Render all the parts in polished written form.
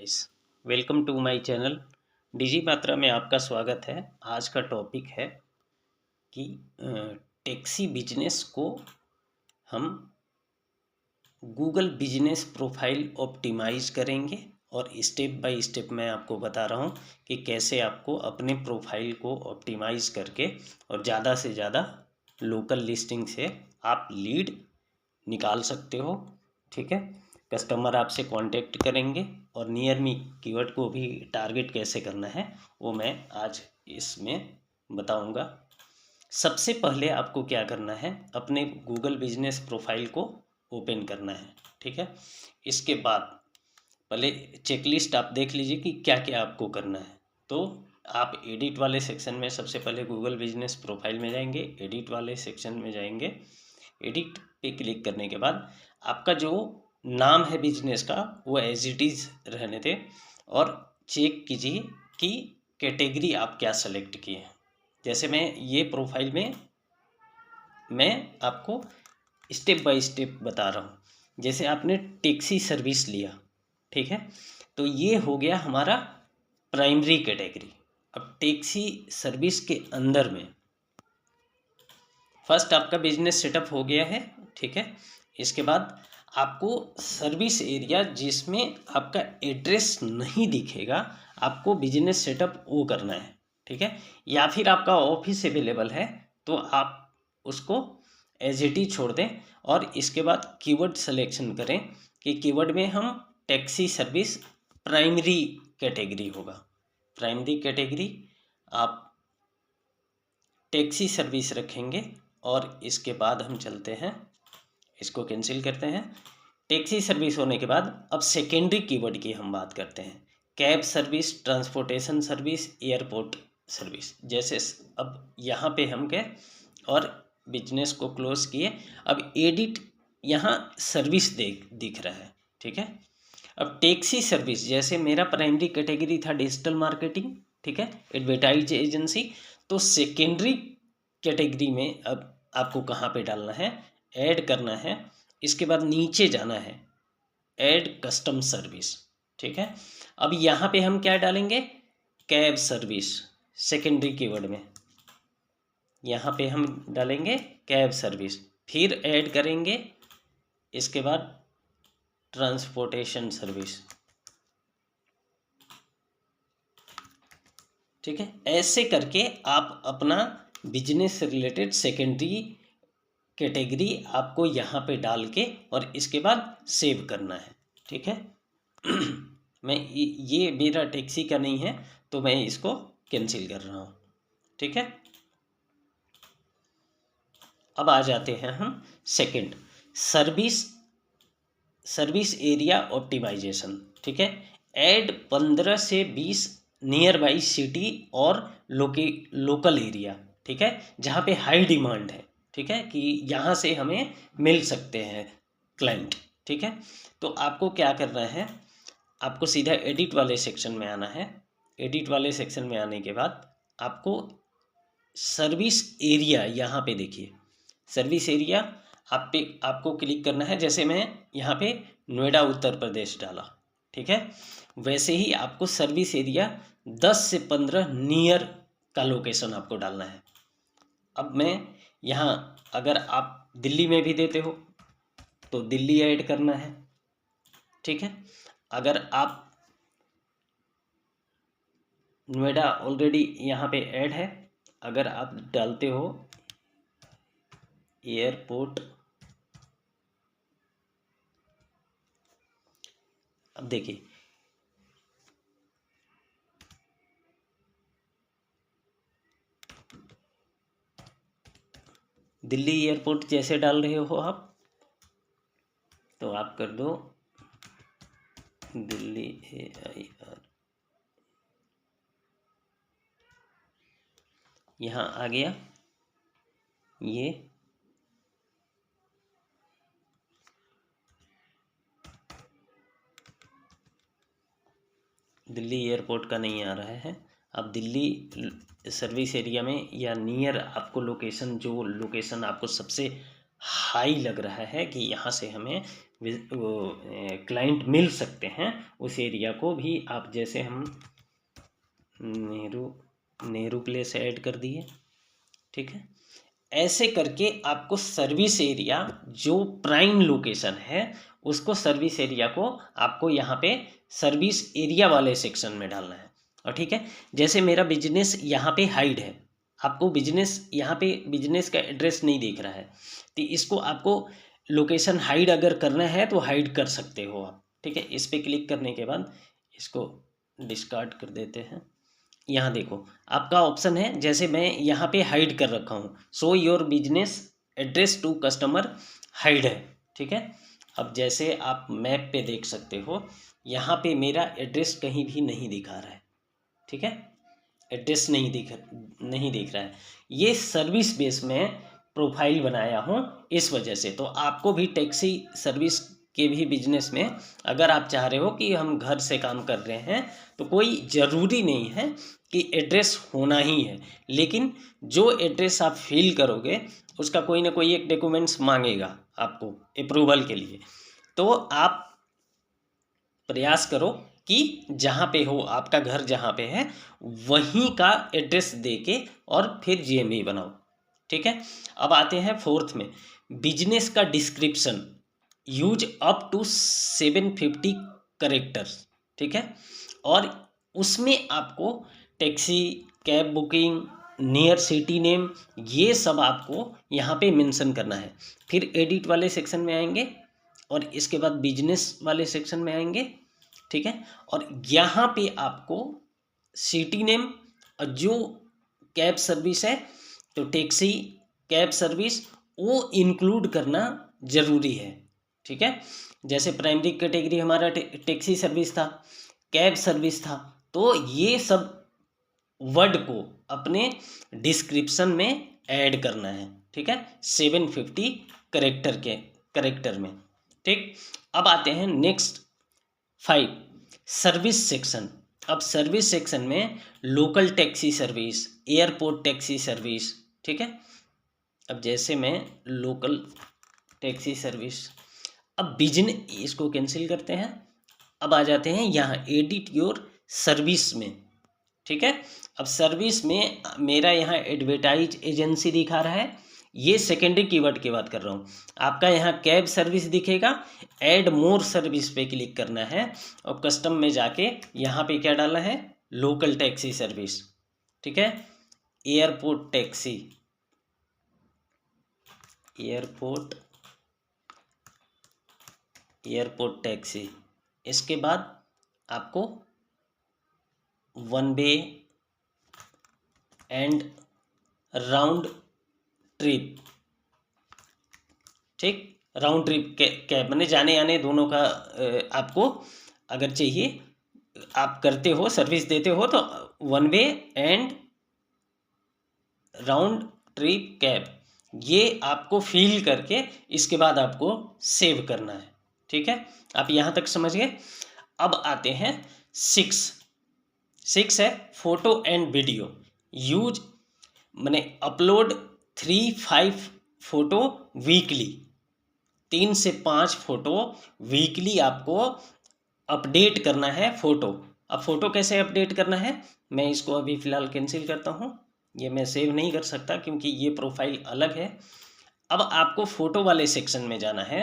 Guys, welcome to my channel डिजी मात्रा में आपका स्वागत है। आज का टॉपिक है कि टैक्सी बिजनेस को हम गूगल बिजनेस प्रोफाइल ऑप्टिमाइज करेंगे और स्टेप बाय स्टेप मैं आपको बता रहा हूँ कि कैसे आपको अपने प्रोफाइल को ऑप्टिमाइज करके और ज़्यादा से ज़्यादा लोकल लिस्टिंग से आप लीड निकाल सकते हो। ठीक है, कस्टमर आपसे कांटेक्ट करेंगे और नियर मी कीवर्ड को भी टारगेट कैसे करना है वो मैं आज इसमें बताऊंगा। सबसे पहले आपको क्या करना है, अपने गूगल बिजनेस प्रोफाइल को ओपन करना है। ठीक है, इसके बाद पहले चेकलिस्ट आप देख लीजिए कि क्या क्या आपको करना है। तो आप एडिट वाले सेक्शन में सबसे पहले गूगल बिजनेस प्रोफाइल में जाएंगे, एडिट वाले सेक्शन में जाएंगे। एडिट पे क्लिक करने के बाद आपका जो नाम है बिजनेस का वो एज इट इज़ रहने दें और चेक कीजिए कि कैटेगरी आप क्या सेलेक्ट किए हैं। जैसे मैं ये प्रोफाइल में मैं आपको स्टेप बाय स्टेप बता रहा हूँ। जैसे आपने टैक्सी सर्विस लिया, ठीक है, तो ये हो गया हमारा प्राइमरी कैटेगरी। अब टैक्सी सर्विस के अंदर में फर्स्ट आपका बिजनेस सेटअप हो गया है। ठीक है, इसके बाद आपको सर्विस एरिया जिसमें आपका एड्रेस नहीं दिखेगा, आपको बिजनेस सेटअप वो करना है। ठीक है, या फिर आपका ऑफिस अवेलेबल है तो आप उसको एज इट इज छोड़ दें और इसके बाद कीवर्ड सिलेक्शन करें कि कीवर्ड में हम टैक्सी सर्विस प्राइमरी कैटेगरी होगा। प्राइमरी कैटेगरी आप टैक्सी सर्विस रखेंगे और इसके बाद हम चलते हैं, इसको कैंसिल करते हैं। टैक्सी सर्विस होने के बाद अब सेकेंडरी कीवर्ड की हम बात करते हैं। Cab service, transportation service, airport service. जैसे अब यहाँ पे हम गए और बिजनेस को क्लोज किए। अब एडिट यहाँ सर्विस दिख रहा है। ठीक है, अब टैक्सी सर्विस जैसे मेरा प्राइमरी कैटेगरी था डिजिटल मार्केटिंग, ठीक है, एडवर्टाइज एजेंसी, तो सेकेंडरी कैटेगरी में अब आपको कहाँ पे डालना है, ऐड करना है। इसके बाद नीचे जाना है, ऐड कस्टम सर्विस। ठीक है, अब यहाँ पे हम क्या डालेंगे, कैब सर्विस। सेकेंडरी कीवर्ड में यहाँ पे हम डालेंगे कैब सर्विस, फिर ऐड करेंगे इसके बाद ट्रांसपोर्टेशन सर्विस। ठीक है, ऐसे करके आप अपना बिजनेस से रिलेटेड सेकेंडरी कैटेगरी आपको यहाँ पे डाल के और इसके बाद सेव करना है। ठीक है, मैं ये मेरा टैक्सी का नहीं है तो मैं इसको कैंसिल कर रहा हूँ। ठीक है, अब आ जाते हैं हम सेकंड, सर्विस एरिया ऑप्टिमाइजेशन। ठीक है, ऐड 15 से 20 नियर बाई सिटी और लोकल एरिया। ठीक है, जहाँ पे हाई डिमांड है। ठीक है, कि यहाँ से हमें मिल सकते हैं क्लाइंट। ठीक है, तो आपको क्या करना है, आपको सीधा एडिट वाले सेक्शन में आना है। एडिट वाले सेक्शन में आने के बाद आपको सर्विस एरिया यहाँ पे देखिए, सर्विस एरिया आपको क्लिक करना है। जैसे मैं यहाँ पे नोएडा उत्तर प्रदेश डाला, ठीक है, वैसे ही आपको सर्विस एरिया 10 से 15 नियर का लोकेशन आपको डालना है। अब मैं यहाँ अगर आप दिल्ली में भी देते हो तो दिल्ली ऐड करना है। ठीक है, अगर आप नोएडा ऑलरेडी यहाँ पे ऐड है, अगर आप डालते हो एयरपोर्ट, अब देखिए दिल्ली एयरपोर्ट जैसे डाल रहे हो आप, तो आप कर दो दिल्ली AIR, यहाँ आ गया ये। दिल्ली एयरपोर्ट का नहीं आ रहा है। अब दिल्ली सर्विस एरिया में या नियर आपको लोकेशन, जो लोकेशन आपको सबसे हाई लग रहा है कि यहाँ से हमें क्लाइंट मिल सकते हैं, उस एरिया को भी आप, जैसे हम नेहरू प्लेस ऐड कर दिए, ठीक है। ऐसे करके आपको सर्विस एरिया जो प्राइम लोकेशन है उसको, सर्विस एरिया को आपको यहाँ पे सर्विस एरिया वाले सेक्शन में डालना है। और ठीक है, जैसे मेरा बिजनेस यहाँ पे हाइड है, आपको बिजनेस यहाँ पे बिजनेस का एड्रेस नहीं दिख रहा है, तो इसको आपको लोकेशन हाइड अगर करना है तो हाइड कर सकते हो आप, ठीक है। इस पर क्लिक करने के बाद इसको डिस्कार्ड कर देते हैं। यहाँ देखो आपका ऑप्शन है, जैसे मैं यहाँ पे हाइड कर रखा हूँ, show your business address to customer hide है, ठीक है। अब जैसे आप मैप पे देख सकते हो, यहाँ पे मेरा एड्रेस कहीं भी नहीं दिखा रहा है, ठीक है, एड्रेस नहीं दिख रहा है। ये सर्विस बेस में प्रोफाइल बनाया हूँ इस वजह से। तो आपको भी टैक्सी सर्विस के भी बिजनेस में अगर आप चाह रहे हो कि हम घर से काम कर रहे हैं, तो कोई ज़रूरी नहीं है कि एड्रेस होना ही है, लेकिन जो एड्रेस आप फिल करोगे उसका कोई ना कोई एक डॉक्यूमेंट्स मांगेगा आपको अप्रूवल के लिए। तो आप प्रयास करो कि जहाँ पे हो, आपका घर जहाँ पे है वहीं का एड्रेस दे के और फिर जीएमई बनाओ, ठीक है। अब आते हैं फोर्थ में, बिजनेस का description use up to 750 characters, ठीक है। और उसमें आपको taxi, cab booking, near city name, ये सब आपको यहाँ पे मेंशन करना है। फिर एडिट वाले सेक्शन में आएंगे और इसके बाद बिजनेस वाले सेक्शन में आएंगे, ठीक है। और यहाँ पे आपको सिटी नेम, जो कैब सर्विस है तो टैक्सी कैब सर्विस वो इंक्लूड करना ज़रूरी है, ठीक है। जैसे प्राइमरी कैटेगरी हमारा टैक्सी सर्विस था, कैब सर्विस था, तो ये सब वर्ड को अपने डिस्क्रिप्शन में ऐड करना है, ठीक है, 750 करेक्टर में, ठीक। अब आते हैं नेक्स्ट 5, सर्विस सेक्शन। अब सर्विस सेक्शन में local taxi service, airport taxi service, ठीक है। अब जैसे मैं लोकल टैक्सी सर्विस, अब बिजनेस, इसको कैंसिल करते हैं। अब आ जाते हैं यहाँ एडिट योर सर्विस में, ठीक है। अब सर्विस में मेरा यहाँ एडवर्टाइज एजेंसी दिखा रहा है, ये सेकेंडरी कीवर्ड की बात कर रहा हूँ। आपका यहाँ कैब सर्विस दिखेगा, ऐड मोर सर्विस पे क्लिक करना है और कस्टम में जाके यहाँ पे क्या डालना है, लोकल टैक्सी सर्विस, ठीक है। एयरपोर्ट टैक्सी, एयरपोर्ट टैक्सी, इसके बाद आपको one way and round trip, ठीक, राउंड ट्रिप कैब मैंने जाने आने दोनों का आपको अगर चाहिए, आप करते हो सर्विस देते हो तो one way and round trip cab, ये आपको फिल करके इसके बाद आपको सेव करना है, ठीक है। आप यहाँ तक समझ गए। अब आते हैं 6 है फोटो एंड वीडियो यूज, मैंने अपलोड 3-5 फोटो वीकली, 3 से 5 फोटो वीकली आपको अपडेट करना है फोटो। अब फोटो कैसे अपडेट करना है, मैं इसको अभी फ़िलहाल कैंसिल करता हूँ, ये मैं सेव नहीं कर सकता क्योंकि ये प्रोफाइल अलग है। अब आपको फ़ोटो वाले सेक्शन में जाना है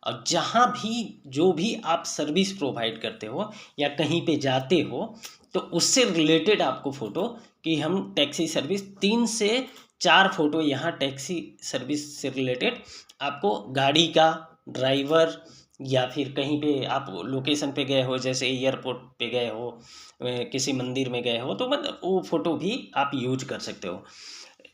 और जहाँ भी जो भी आप सर्विस प्रोवाइड करते हो या कहीं पे जाते हो तो उससे रिलेटेड आपको फ़ोटो, कि हम टैक्सी सर्विस 3 से 4 फोटो यहाँ टैक्सी सर्विस से रिलेटेड आपको, गाड़ी का, ड्राइवर, या फिर कहीं पे आप लोकेशन पे गए हो, जैसे एयरपोर्ट पे गए हो, किसी मंदिर में गए हो, तो मतलब वो फ़ोटो भी आप यूज कर सकते हो।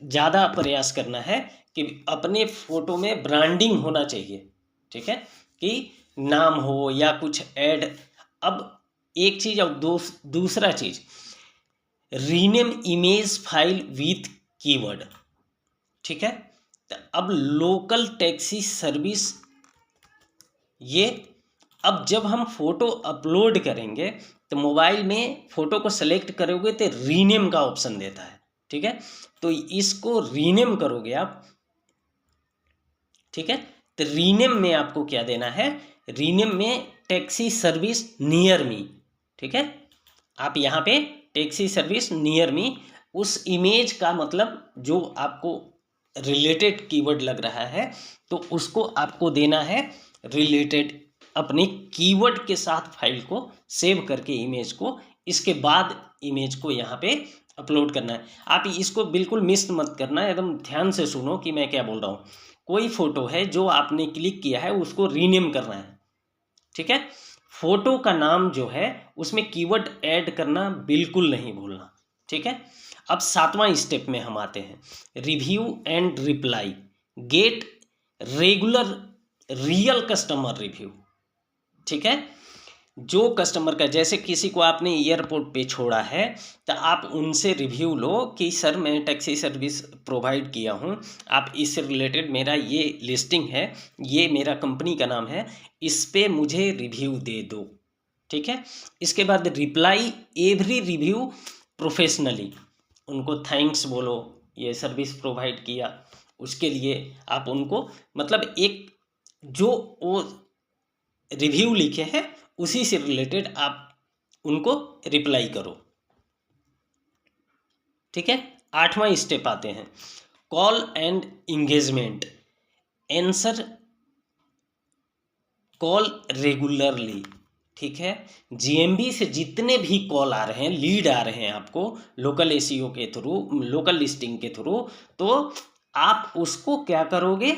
ज़्यादा प्रयास करना है कि अपने फ़ोटो में ब्रांडिंग होना चाहिए, ठीक है, कि नाम हो या कुछ ऐड। अब एक चीज़ और दूसरा चीज़, rename image file with keyword, ठीक है। तो अब लोकल टैक्सी सर्विस, ये अब जब हम फ़ोटो अपलोड करेंगे तो मोबाइल में फ़ोटो को सेलेक्ट करोगे तो रीनेम का ऑप्शन देता है, ठीक है। तो इसको रीनेम करोगे आप, ठीक है। तो रीनेम में आपको क्या देना है, रीनेम में टैक्सी सर्विस नियर मी, ठीक है। आप यहाँ पे टैक्सी सर्विस नियर मी, उस इमेज का मतलब जो आपको रिलेटेड कीवर्ड लग रहा है तो उसको आपको देना है रिलेटेड, अपने कीवर्ड के साथ फाइल को सेव करके इमेज को, इसके बाद इमेज को यहाँ पे अपलोड करना है। आप इसको बिल्कुल मिस मत करना, एकदम ध्यान से सुनो कि मैं क्या बोल रहा हूँ। कोई फोटो है जो आपने क्लिक किया है उसको रीनेम करना है, ठीक है। फोटो का नाम जो है उसमें कीवर्ड ऐड करना बिल्कुल नहीं भूलना, ठीक है। अब 7वां स्टेप में हम आते हैं, review and reply, get regular real customer review, ठीक है। जो कस्टमर का, जैसे किसी को आपने एयरपोर्ट पे छोड़ा है तो आप उनसे रिव्यू लो कि सर मैं टैक्सी सर्विस प्रोवाइड किया हूँ, आप इससे रिलेटेड मेरा ये लिस्टिंग है, ये मेरा कंपनी का नाम है, इस पे मुझे रिव्यू दे दो, ठीक है। इसके बाद रिप्लाई एवरी रिव्यू प्रोफेशनली, उनको थैंक्स बोलो, ये सर्विस प्रोवाइड किया उसके लिए आप उनको, मतलब एक जो वो रिव्यू लिखे हैं उसी से रिलेटेड आप उनको रिप्लाई करो, ठीक है। 8वां स्टेप आते हैं, call and engagement, answer call regularly, ठीक है। जीएमबी से जितने भी कॉल आ रहे हैं, लीड आ रहे हैं आपको लोकल एसईओ के थ्रू, लोकल लिस्टिंग के थ्रू, तो आप उसको क्या करोगे,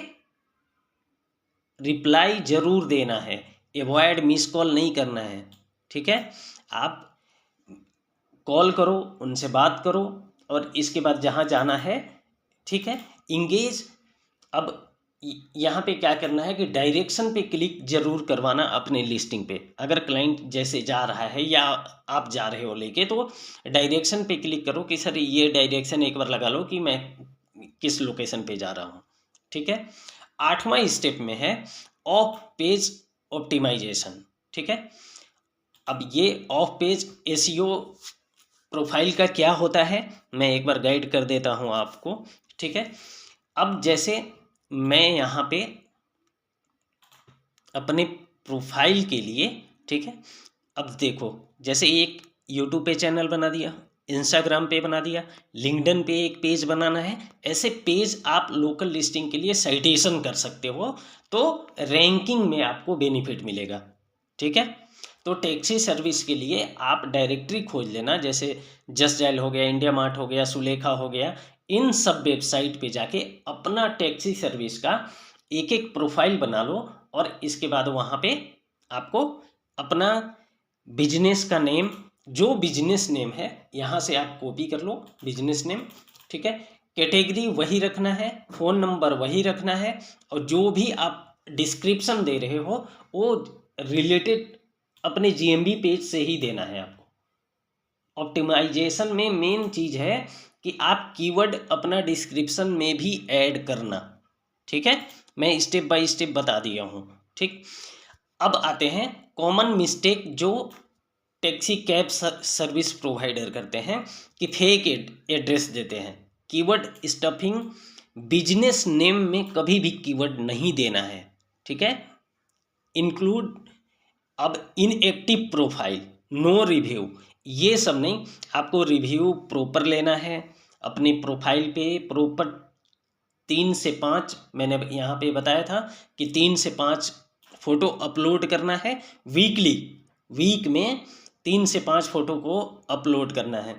रिप्लाई जरूर देना है, एवॉयड मिस कॉल नहीं करना है, ठीक है। आप कॉल करो, उनसे बात करो और इसके बाद जहाँ जाना है, ठीक है, इंगेज। अब यहाँ पे क्या करना है कि डायरेक्शन पे क्लिक जरूर करवाना अपने लिस्टिंग पे, अगर क्लाइंट जैसे जा रहा है या आप जा रहे हो लेके, तो डायरेक्शन पे क्लिक करो कि सर ये डायरेक्शन एक बार लगा लो कि मैं किस लोकेशन पे जा रहा हूँ, ठीक है। 8वां स्टेप में है ऑफ पेज ऑप्टिमाइजेशन, ठीक है। अब ये ऑफ पेज एसईओ प्रोफाइल का क्या होता है मैं एक बार गाइड कर देता हूँ आपको, ठीक है। अब जैसे मैं यहाँ पे अपने प्रोफाइल के लिए, ठीक है, अब देखो जैसे एक यूट्यूब पे चैनल बना दिया, इंस्टाग्राम पे बना दिया, लिंक्डइन पे एक पेज बनाना है, ऐसे पेज आप लोकल लिस्टिंग के लिए साइटेशन कर सकते हो, तो रैंकिंग में आपको बेनिफिट मिलेगा, ठीक है। तो टैक्सी सर्विस के लिए आप डायरेक्टरी खोज लेना, जैसे जस्ट डायल हो गया, इंडिया मार्ट हो गया, सुलेखा हो गया, इन सब वेबसाइट पे जाके अपना टैक्सी सर्विस का एक एक प्रोफाइल बना लो और इसके बाद वहाँ पे आपको अपना बिजनेस का नेम, जो बिजनेस नेम है यहाँ से आप कॉपी कर लो बिजनेस नेम, ठीक है। कैटेगरी वही रखना है, फ़ोन नंबर वही रखना है और जो भी आप डिस्क्रिप्शन दे रहे हो वो रिलेटेड अपने जीएमबी पेज से ही देना है आपको। ऑप्टिमाइजेशन में मेन चीज़ है कि आप कीवर्ड अपना डिस्क्रिप्शन में भी ऐड करना, ठीक है। मैं स्टेप बाय स्टेप बता दिया हूँ, ठीक। अब आते हैं कॉमन मिस्टेक जो टैक्सी कैब सर्विस प्रोवाइडर करते हैं कि फेक एड्रेस देते हैं, कीवर्ड स्टफिंग, बिजनेस नेम में कभी भी कीवर्ड नहीं देना है, ठीक है। इंक्लूड, अब इनएक्टिव प्रोफाइल, नो रिव्यू, ये सब नहीं, आपको रिव्यू प्रॉपर लेना है अपनी प्रोफाइल पे, प्रॉपर 3 से 5, मैंने यहाँ पे बताया था कि 3 से 5 फोटो अपलोड करना है वीकली, वीक में 3 से 5 फोटो को अपलोड करना है।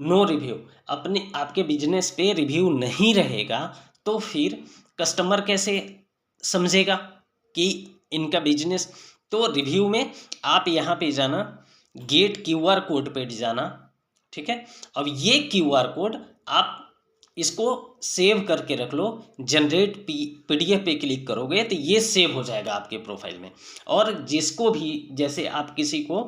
नो रिव्यू, अपने आपके बिजनेस पे रिव्यू नहीं रहेगा तो फिर कस्टमर कैसे समझेगा कि इनका बिजनेस, तो रिव्यू में आप यहाँ पे जाना, गेट क्यूआर कोड पे जाना, ठीक है। अब ये क्यूआर कोड आप इसको सेव करके रख लो, जनरेट पीडीएफ पे क्लिक करोगे तो ये सेव हो जाएगा आपके प्रोफाइल में। और जिसको भी, जैसे आप किसी को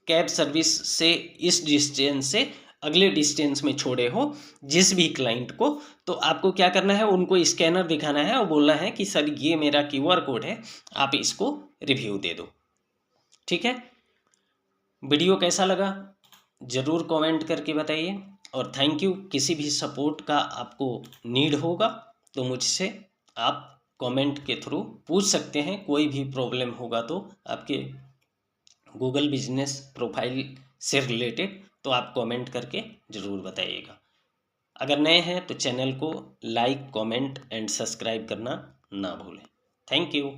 कैब सर्विस से इस डिस्टेंस से अगले डिस्टेंस में छोड़े हो जिस भी क्लाइंट को, तो आपको क्या करना है, उनको स्कैनर दिखाना है और बोलना है कि सर ये मेरा क्यूआर कोड है, आप इसको रिव्यू दे दो, ठीक है। वीडियो कैसा लगा ज़रूर कमेंट करके बताइए और थैंक यू। किसी भी सपोर्ट का आपको नीड होगा तो मुझसे आप कमेंट के थ्रू पूछ सकते हैं। कोई भी प्रॉब्लम होगा तो आपके गूगल बिजनेस प्रोफाइल से रिलेटेड, तो आप कमेंट करके ज़रूर बताइएगा। अगर नए हैं तो चैनल को लाइक, कमेंट एंड सब्सक्राइब करना ना भूलें। Thank you.